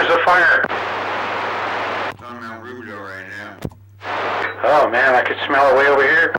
Where's the fire? It's on Mount Rubidoux right now. Oh man, I could smell it way over here.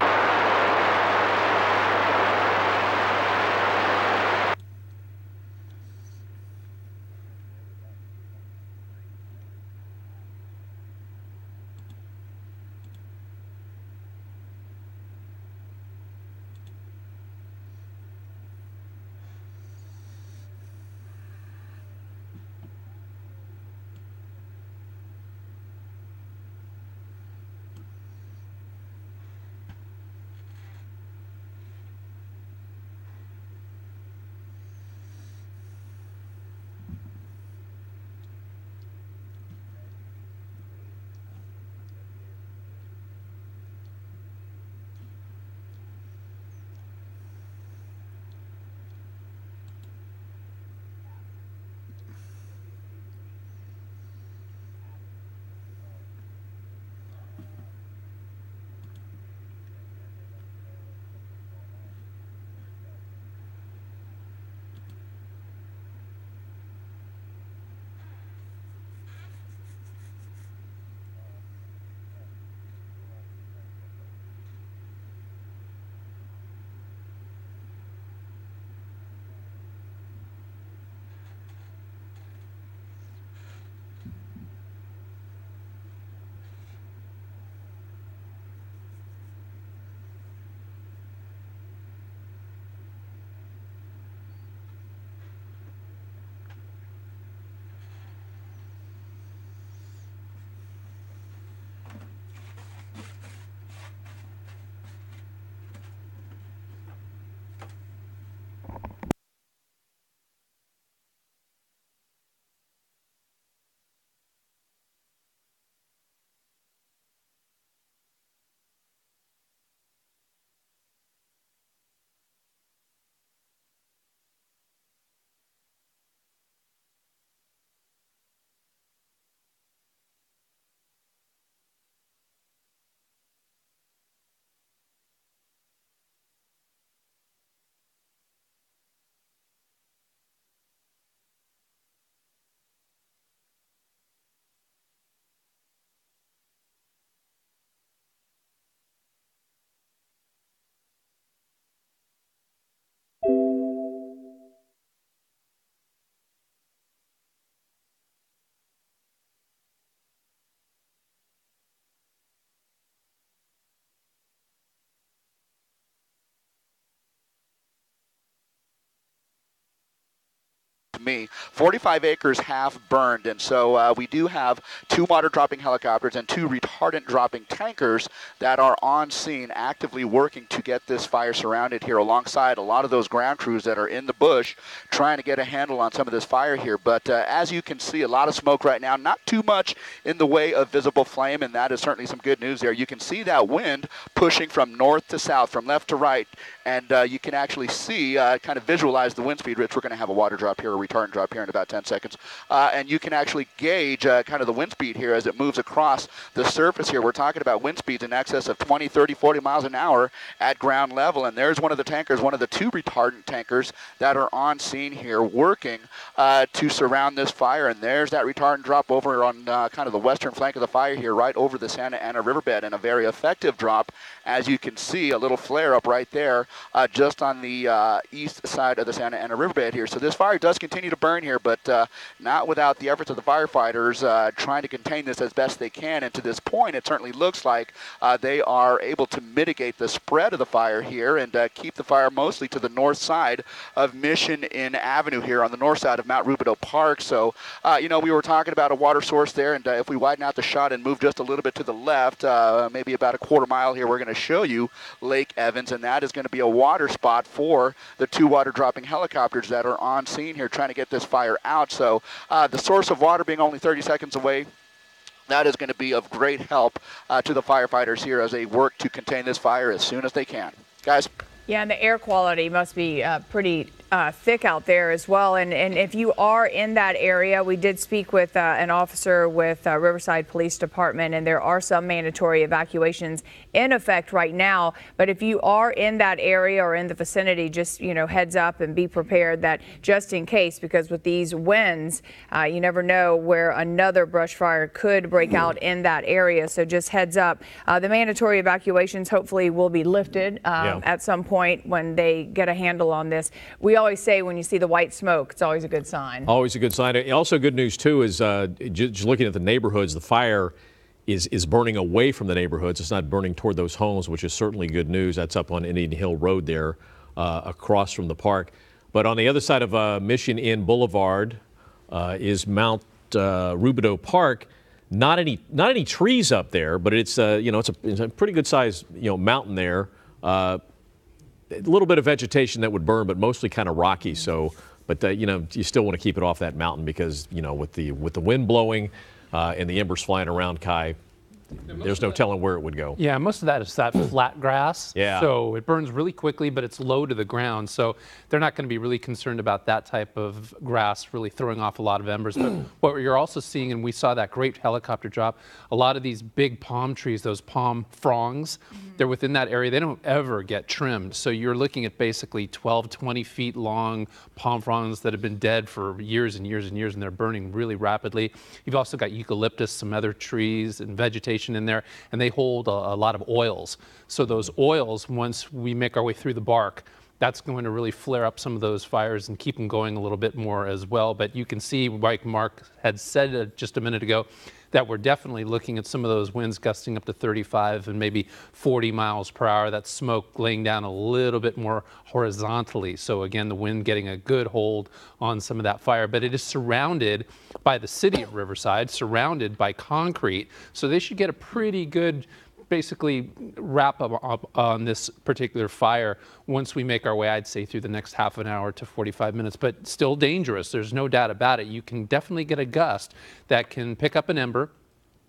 Me. 45 acres have burned, and so we do have 2 water-dropping helicopters and 2 retardant-dropping tankers that are on scene actively working to get this fire surrounded here alongside a lot of those ground crews that are in the bush trying to get a handle on some of this fire here. But as you can see, a lot of smoke right now, not too much in the way of visible flame, and that is certainly some good news there. You can see that wind pushing from north to south, from left to right, and you can actually see, kind of visualize the wind speed. Rich, we're going to have a water drop here, a retardant drop here in about 10 seconds. And you can actually gauge kind of the wind speed here as it moves across the surface here. We're talking about wind speeds in excess of 20, 30, 40 miles an hour at ground level. And there's one of the tankers, one of the 2 retardant tankers that are on scene here working to surround this fire. And there's that retardant drop over on kind of the western flank of the fire here, right over the Santa Ana riverbed, and a very effective drop. As you can see, a little flare up right there just on the east side of the Santa Ana riverbed here. So this fire does continue to burn here, but not without the efforts of the firefighters trying to contain this as best they can. And to this point, it certainly looks like they are able to mitigate the spread of the fire here and keep the fire mostly to the north side of Mission Inn Avenue here on the north side of Mount Rubidoux Park. So, you know, we were talking about a water source there, and if we widen out the shot and move just a little bit to the left, maybe about a quarter mile here, we're going to show you Lake Evans, and that is going to be a water spot for the 2 water-dropping helicopters that are on scene here trying to get this fire out. So the source of water being only 30 seconds away, that is going to be of great help to the firefighters here as they work to contain this fire as soon as they can. Guys? Yeah, and the air quality must be pretty thick out there as well. And if you are in that area, we did speak with an officer with Riverside Police Department, and there are some mandatory evacuations in effect right now. But if you are in that area or in the vicinity, just, heads up and be prepared that just in case, because with these winds, you never know where another brush fire could break out in that area. So just heads up. The mandatory evacuations hopefully will be lifted at some point when they get a handle on this. We always say when you see the white smoke, it's always a good sign. Always a good sign. Also good news, too, is just looking at the neighborhoods, the fire is burning away from the neighborhoods. It's not burning toward those homes, which is certainly good news. That's up on Indian Hill Road there, across from the park. But on the other side of Mission Inn Boulevard is Mount Rubidoux Park. Not any trees up there, but it's it's a pretty good sized mountain there. A little bit of vegetation that would burn, but mostly kind of rocky. So, but you still want to keep it off that mountain because with the wind blowing and the embers flying around, Kai, there's no telling where it would go. Yeah, most of that is that flat grass. Yeah. So it burns really quickly, but it's low to the ground. So they're not going to be really concerned about that type of grass really throwing off a lot of embers. But what you're also seeing, and we saw that great helicopter drop, a lot of these big palm trees, those palm fronds, they're within that area. They don't ever get trimmed. So you're looking at basically 12, 20 feet long palm fronds that have been dead for years and years and years, and they're burning really rapidly. You've also got eucalyptus, some other trees and vegetation in there, and they hold a lot of oils. So those oils, once we make our way through the bark, that's going to really flare up some of those fires and keep them going a little bit more as well. But you can see, like Mark had said just a minute ago, that we're definitely looking at some of those winds gusting up to 35 and maybe 40 miles per hour. That smoke laying down a little bit more horizontally. So again, the wind getting a good hold on some of that fire. But it is surrounded by the city of Riverside, surrounded by concrete. So they should get a pretty good basically wrap up on this particular fire once we make our way, I'd say, through the next half an hour to 45 minutes, but still dangerous. There's no doubt about it. You can definitely get a gust that can pick up an ember.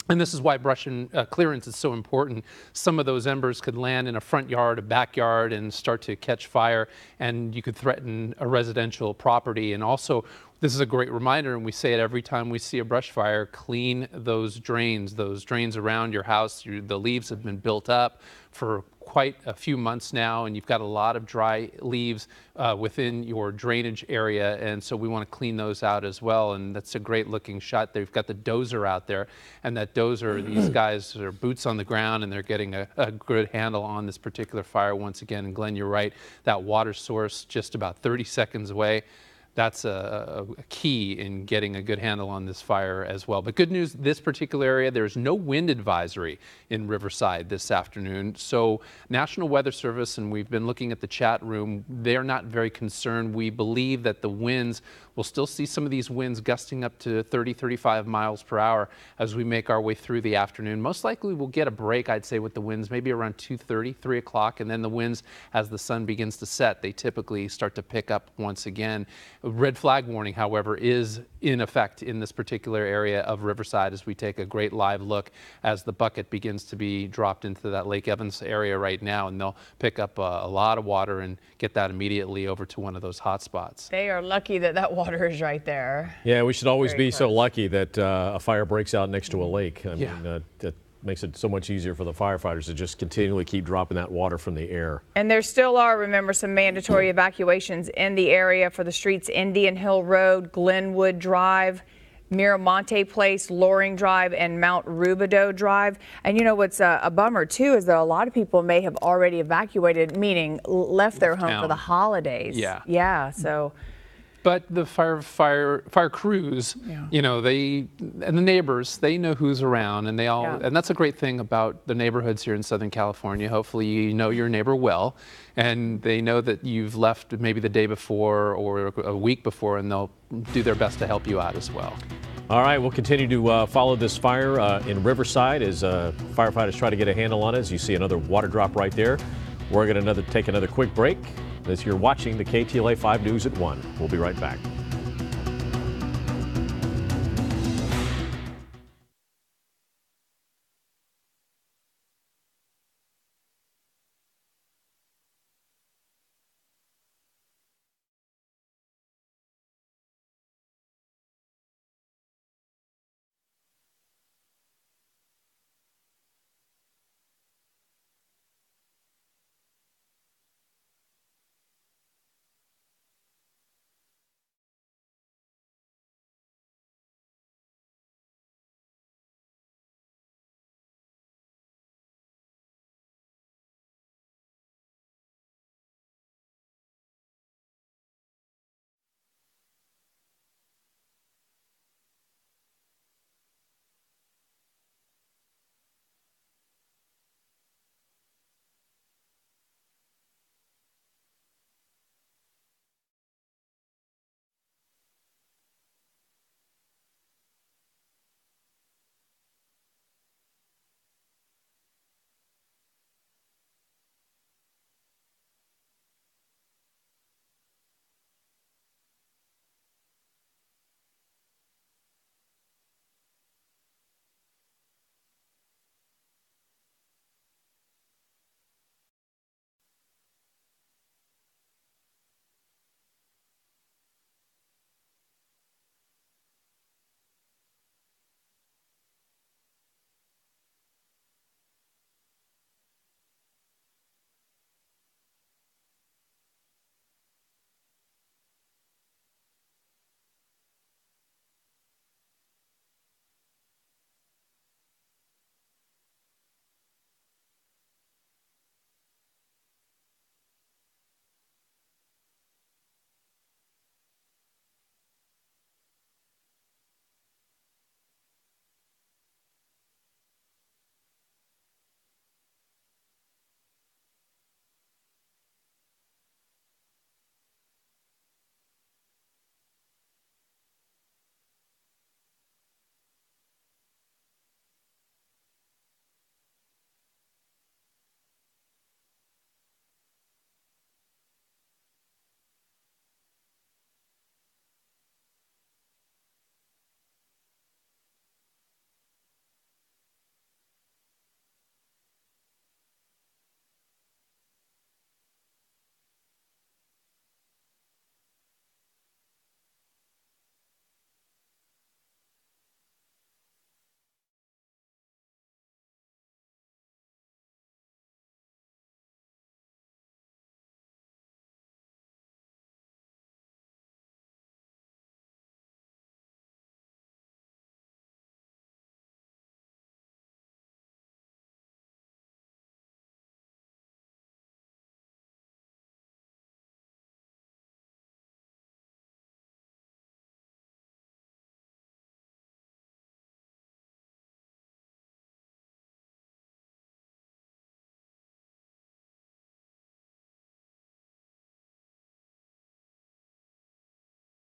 And this is why brush and clearance is so important. Some of those embers could land in a front yard, a backyard, and start to catch fire, and you could threaten a residential property. And also, this is a great reminder, and we say it every time we see a brush fire, clean those drains around your house. The leaves have been built up for quite a few months now, and you've got a lot of dry leaves within your drainage area, and so we want to clean those out as well. And that's a great looking shot. They've got the dozer out there, and that dozer, these guys are boots on the ground, and they're getting a good handle on this particular fire once again. And Glenn, you're right, that water source just about 30 seconds away. That's a key in getting a good handle on this fire as well. But good news, this particular area, there's no wind advisory in Riverside this afternoon. So National Weather Service, and we've been looking at the chat room, they're not very concerned. We believe that the winds, we'll still see some of these winds gusting up to 30, 35 miles per hour as we make our way through the afternoon. Most likely we'll get a break, I'd say, with the winds, maybe around 2:30, 3 o'clock, and then the winds, as the sun begins to set, they typically start to pick up once again. A red flag warning, however, is in effect in this particular area of Riverside as we take a great live look as the bucket begins to be dropped into that Lake Evans area right now, and they'll pick up a lot of water and get that immediately over to one of those hot spots. They are lucky that that water is right there. Yeah, we should always be close. so lucky that a fire breaks out next to a lake. I mean, that makes it so much easier for the firefighters to just continually keep dropping that water from the air. And there still are, remember, some mandatory evacuations in the area for the streets Indian Hill Road, Glenwood Drive, Miramonte Place, Loring Drive, and Mount Rubidoux Drive. And you know what's a bummer too is that a lot of people may have already evacuated, meaning left their home for the holidays. Yeah. So. But the fire crews, you know, and the neighbors, they know who's around, and they all, and that's a great thing about the neighborhoods here in Southern California. Hopefully you know your neighbor well, and they know that you've left maybe the day before or a week before, and they'll do their best to help you out as well. All right, we'll continue to follow this fire in Riverside as firefighters try to get a handle on it. As you see another water drop right there. We're going to take another quick break as you're watching the KTLA 5 News at 1. We'll be right back.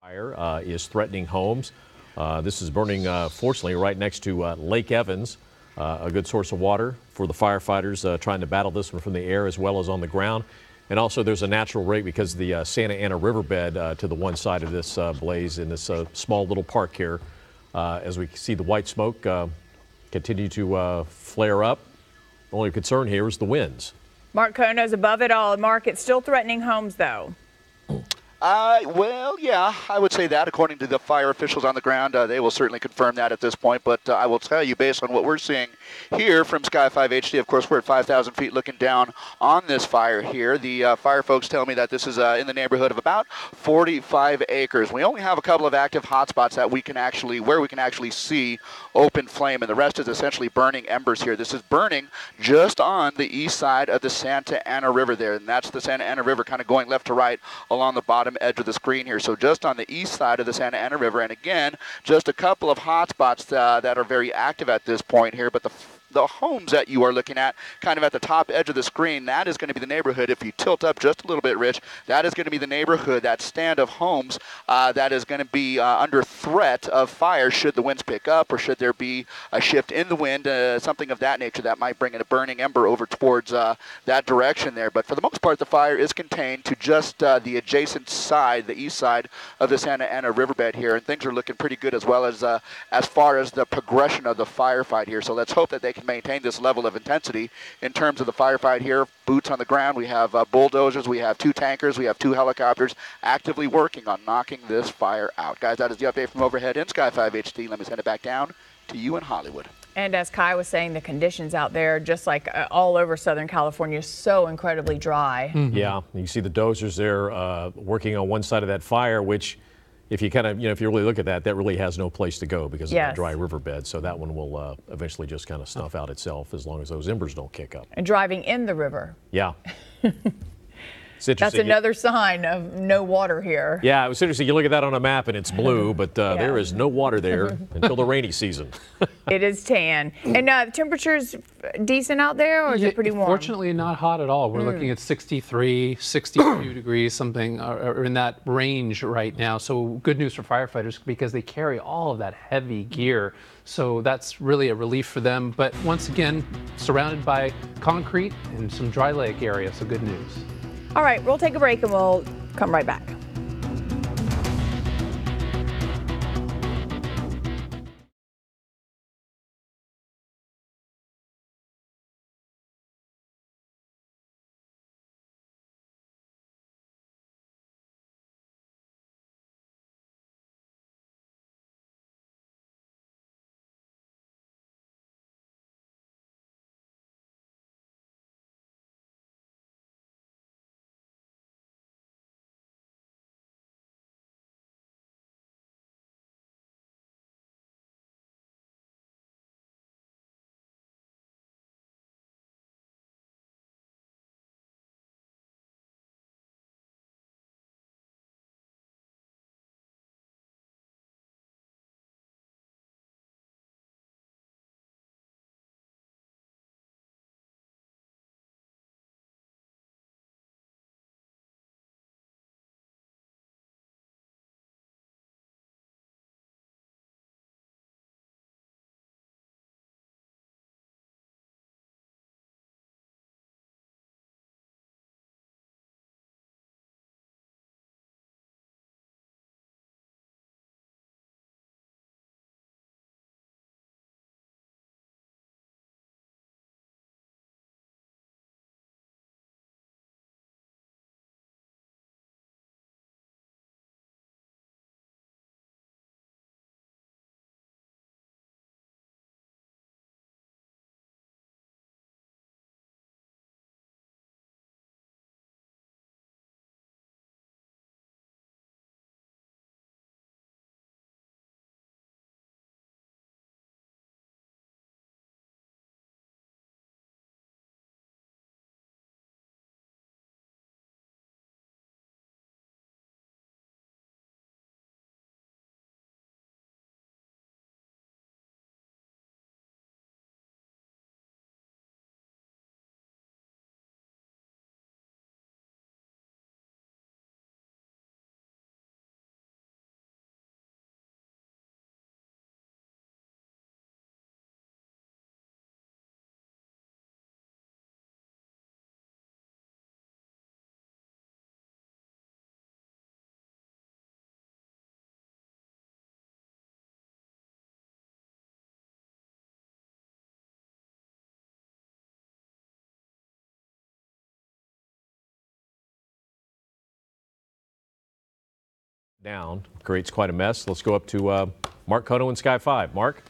Fire is threatening homes. This is burning, fortunately, right next to Lake Evans, a good source of water for the firefighters trying to battle this one from the air as well as on the ground. And also there's a natural rake because the Santa Ana riverbed to the one side of this blaze in this small little park here. As we see the white smoke continue to flare up. Only concern here is the winds. Mark Kono's above it all. Mark, it's still threatening homes, though. Well, yeah, I would say that. According to the fire officials on the ground, they will certainly confirm that at this point. But I will tell you, based on what we're seeing here from Sky 5 HD, of course, we're at 5,000 feet looking down on this fire here. The fire folks tell me that this is in the neighborhood of about 45 acres. We only have a couple of active hotspots that we can actually see open flame, and the rest is essentially burning embers here. This is burning just on the east side of the Santa Ana River there, and that's the Santa Ana River kind of going left to right along the bottom edge of the screen here. So just on the east side of the Santa Ana River, and again, just a couple of hotspots that are very active at this point here, but the homes that you are looking at kind of at the top edge of the screen, that is going to be the neighborhood. If you tilt up just a little bit, Rich, that is going to be the neighborhood, that stand of homes that is going to be under threat of fire should the winds pick up or should there be a shift in the wind, something of that nature that might bring in a burning ember over towards that direction there. But for the most part, the fire is contained to just the adjacent side, the east side of the Santa Ana riverbed here, and things are looking pretty good as well as far as the progression of the firefight here. So let's hope that they can maintain this level of intensity in terms of the firefight here. Boots on the ground. We have bulldozers. We have 2 tankers. We have 2 helicopters actively working on knocking this fire out. Guys, that is the update from overhead in Sky 5 HD. Let me send it back down to you in Hollywood. And as Kai was saying, the conditions out there, just like all over Southern California, is so incredibly dry. Mm-hmm. Yeah, you see the dozers there working on one side of that fire, which if you kind of, if you really look at that, that really has no place to go because of that dry riverbed. So that one will eventually just kind of snuff out itself as long as those embers don't kick up. And driving in the river. Yeah. It's interesting. That's another sign of no water here. Yeah, it was interesting. You look at that on a map and it's blue, but there is no water there until the rainy season. It is tan. And the temperature's decent out there, or is it pretty warm? Fortunately, not hot at all. We're looking at 63, 62 degrees, something or in that range right now. So good news for firefighters because they carry all of that heavy gear. So that's really a relief for them. But once again, surrounded by concrete and some dry lake area, so good news. All right, we'll take a break and we'll come right back. Down creates quite a mess. Let's go up to Mark Cotto in Sky 5. Mark?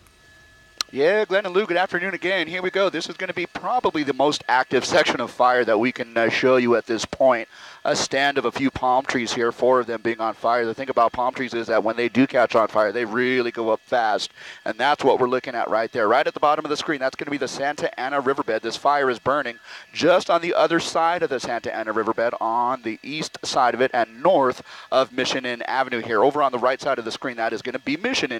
Yeah, Glenn and Lou, good afternoon again. Here we go. This is going to be probably the most active section of fire that we can show you at this point. A stand of a few palm trees here, 4 of them being on fire. The thing about palm trees is that when they do catch on fire, they really go up fast. And that's what we're looking at right there. Right at the bottom of the screen, that's going to be the Santa Ana riverbed. This fire is burning just on the other side of the Santa Ana riverbed, on the east side of it and north of Mission Inn Avenue here. Over on the right side of the screen, that is going to be Mission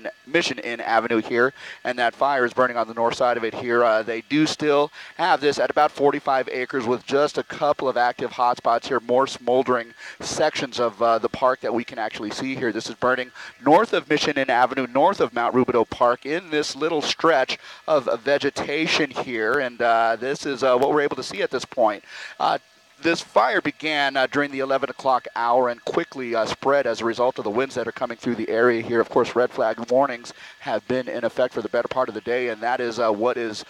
Inn Avenue here. And that fire is burning on the north side of it here. They do still have this at about 45 acres with just a couple of active hotspots here, more smoldering sections of the park that we can actually see here. This is burning north of Mission Inn Avenue, north of Mount Rubidoux Park, in this little stretch of vegetation here, and this is what we're able to see at this point. This fire began during the 11 o'clock hour and quickly spread as a result of the winds that are coming through the area here. Of course, red flag warnings have been in effect for the better part of the day, and that is what is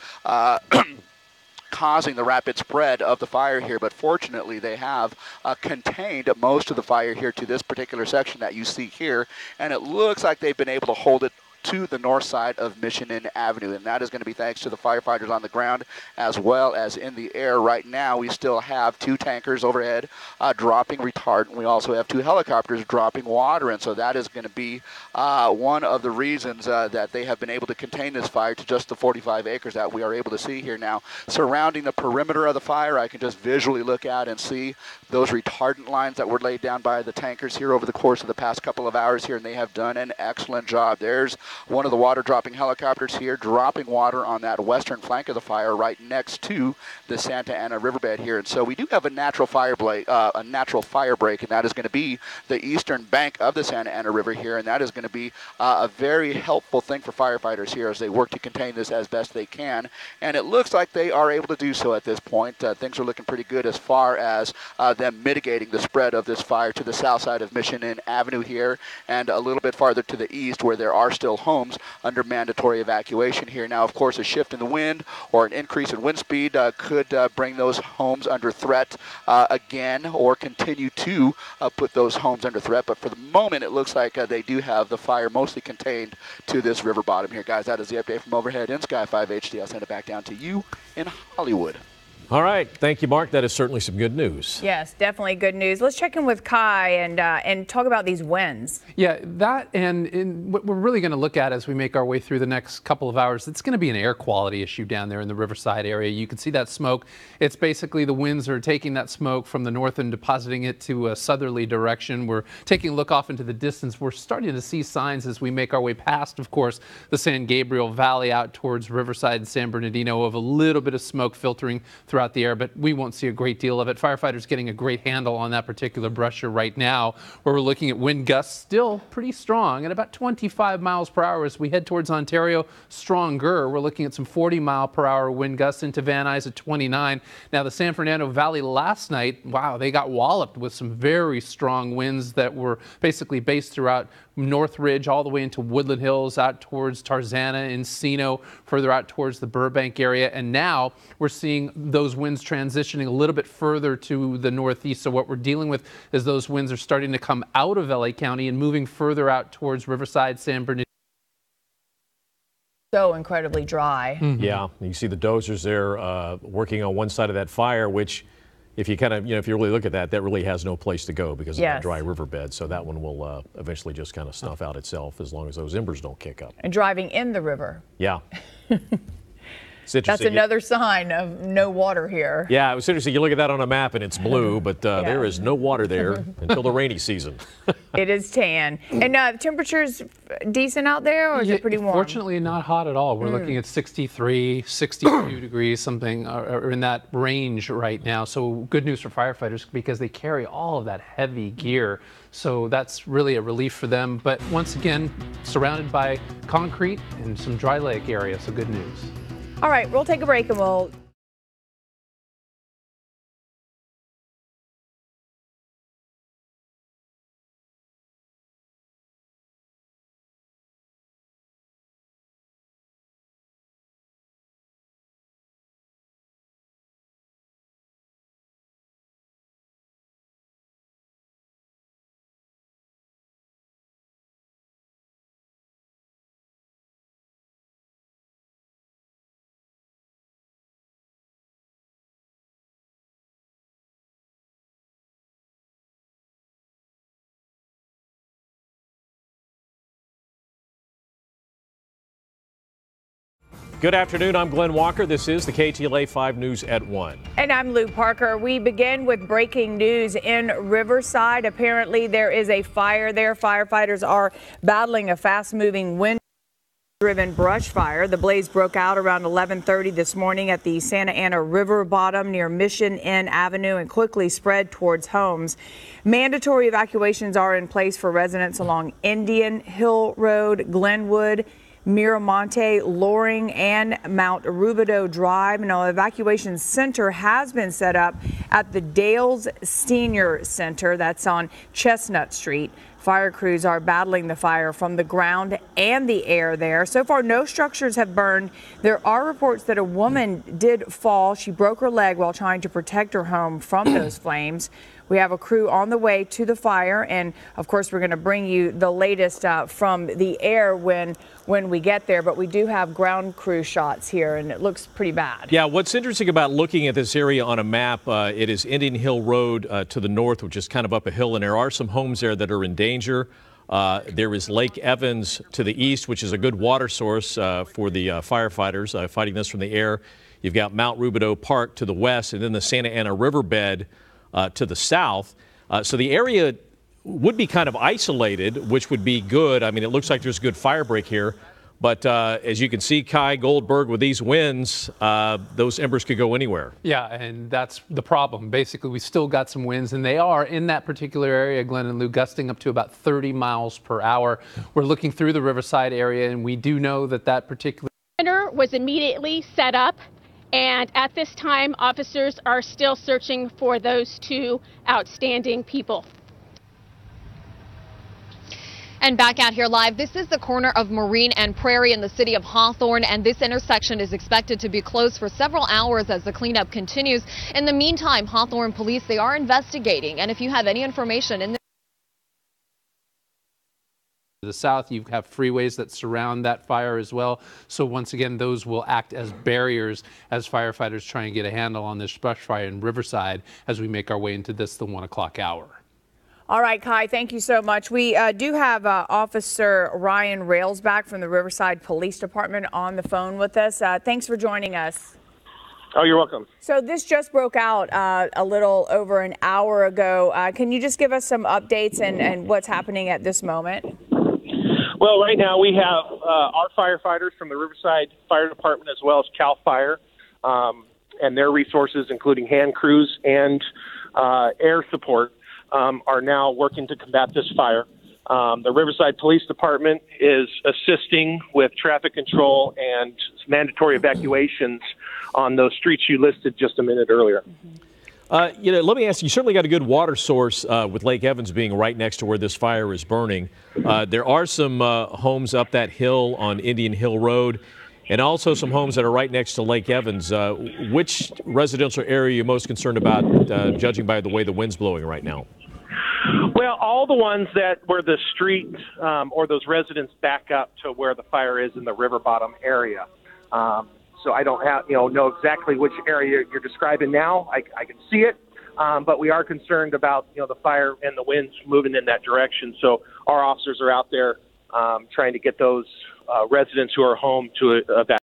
causing the rapid spread of the fire here. But fortunately, they have contained most of the fire here to this particular section that you see here, and it looks like they've been able to hold it to the north side of Mission Inn Avenue, and that is going to be thanks to the firefighters on the ground as well as in the air. Right now, we still have 2 tankers overhead dropping retardant. We also have 2 helicopters dropping water, and so that is going to be one of the reasons that they have been able to contain this fire to just the 45 acres that we are able to see here now. Surrounding the perimeter of the fire, I can just visually look out and see those retardant lines that were laid down by the tankers here over the course of the past couple of hours here, and they have done an excellent job. There's one of the water dropping helicopters here dropping water on that western flank of the fire right next to the Santa Ana riverbed here. And so we do have a natural fire break, and that is going to be the eastern bank of the Santa Ana River here, and that is going to be a very helpful thing for firefighters here as they work to contain this as best they can. And it looks like they are able to do so at this point. Things are looking pretty good as far as them mitigating the spread of this fire to the south side of Mission Inn Avenue here, and a little bit farther to the east where there are still homes under mandatory evacuation here. Now, of course, a shift in the wind or an increase in wind speed could bring those homes under threat again, or continue to put those homes under threat. But for the moment, it looks like they do have the fire mostly contained to this river bottom here. Guys, that is the update from overhead in Sky 5 HD. I'll send it back down to you in Hollywood. All right. Thank you, Mark. That is certainly some good news. Yes, definitely good news. Let's check in with Kai and talk about these winds. Yeah, that and what we're really going to look at as we make our way through the next couple of hours, it's going to be an air quality issue down there in the Riverside area. You can see that smoke. It's basically the winds are taking that smoke from the north and depositing it to a southerly direction. We're taking a look off into the distance. We're starting to see signs as we make our way past, of course, the San Gabriel Valley out towards Riverside and San Bernardino, of a little bit of smoke filtering throughout the air, but we won't see a great deal of it. Firefighters getting a great handle on that particular brusher right now, where we're looking at wind gusts still pretty strong at about 25 miles per hour as we head towards Ontario. Stronger. We're looking at some 40-mile-per-hour wind gusts into Van Nuys at 29. Now, the San Fernando Valley last night, wow, they got walloped with some very strong winds that were basically based throughout Northridge all the way into Woodland Hills, out towards Tarzana, Encino, further out towards the Burbank area. And now we're seeing those winds transitioning a little bit further to the northeast. So what we're dealing with is those winds are starting to come out of LA County and moving further out towards Riverside, San Bernardino. So incredibly dry. Mm-hmm. Yeah, you see the dozers there working on one side of that fire, which, if you kind of, if you really look at that, that really has no place to go because of that dry riverbed. So that one will eventually just kind of snuff out itself as long as those embers don't kick up. And driving in the river. Yeah. It's interesting. That's another sign of no water here. Yeah, it was interesting. You look at that on a map and it's blue, but there is no water there until the rainy season. It is tan. And temperatures decent out there, or is it pretty warm? Fortunately, not hot at all. We're looking at 63, 62 degrees, something or in that range right now. So good news for firefighters because they carry all of that heavy gear. So that's really a relief for them. But once again, surrounded by concrete and some dry lake area. So good news. All right, we'll take a break and we'll Good afternoon. I'm Glenn Walker. This is the KTLA 5 News at 1. And I'm Luke Parker. We begin with breaking news in Riverside. Apparently, there is a fire there. Firefighters are battling a fast-moving wind-driven brush fire. The blaze broke out around 11:30 this morning at the Santa Ana River bottom near Mission Inn Avenue and quickly spread towards homes. Mandatory evacuations are in place for residents along Indian Hill Road, Glenwood, Miramonte, Loring, and Mount Rubidoux Drive. Now, evacuation center has been set up at the Dales Senior Center. That's on Chestnut Street. Fire crews are battling the fire from the ground and the air there. So far, no structures have burned. There are reports that a woman did fall. She broke her leg while trying to protect her home from those flames. We have a crew on the way to the fire, and of course, we're going to bring you the latest from the air when we get there. But we do have ground crew shots here, and it looks pretty bad. Yeah, what's interesting about looking at this area on a map, it is Indian Hill Road to the north, which is kind of up a hill, and there are some homes there that are in danger. There is Lake Evans to the east, which is a good water source for the firefighters fighting this from the air. You've got Mount Rubidoux Park to the west, and then the Santa Ana riverbed to the south. So the area would be kind of isolated, which would be good. I mean, it looks like there's a good fire break here. But as you can see, Kai Goldberg, with these winds, those embers could go anywhere. Yeah, and that's the problem. Basically, we still got some winds, and they are in that particular area, Glenn and Lou, gusting up to about 30 miles per hour. We're looking through the Riverside area, and we do know that that particular center was immediately set up. And at this time, officers are still searching for those two outstanding people. And back out here live, this is the corner of Marine and Prairie in the city of Hawthorne, and this intersection is expected to be closed for several hours as the cleanup continues. In the meantime, Hawthorne police, they are investigating, and if you have any information in the south, you have freeways that surround that fire as well. So once again, those will act as barriers as firefighters try and get a handle on this brush fire in Riverside as we make our way into the 1 o'clock hour. All right, Kai, thank you so much. We do have Officer Ryan Railsback from the Riverside Police Department on the phone with us. Thanks for joining us. Oh, you're welcome. So this just broke out a little over an hour ago. Can you just give us some updates and what's happening at this moment? Well, right now we have our firefighters from the Riverside Fire Department as well as CAL FIRE and their resources, including hand crews and air support, are now working to combat this fire. The Riverside Police Department is assisting with traffic control and mandatory evacuations on those streets you listed just a minute earlier. Let me ask you, certainly got a good water source with Lake Evans being right next to where this fire is burning. There are some homes up that hill on Indian Hill Road and also some homes that are right next to Lake Evans. Which residential area are you most concerned about, judging by the way the wind's blowing right now? Well, all the ones that where the street or those residents back up to where the fire is in the river bottom area. So I don't have, know exactly which area you're describing now. I can see it, but we are concerned about, the fire and the winds moving in that direction. So our officers are out there trying to get those residents who are home to evacuate.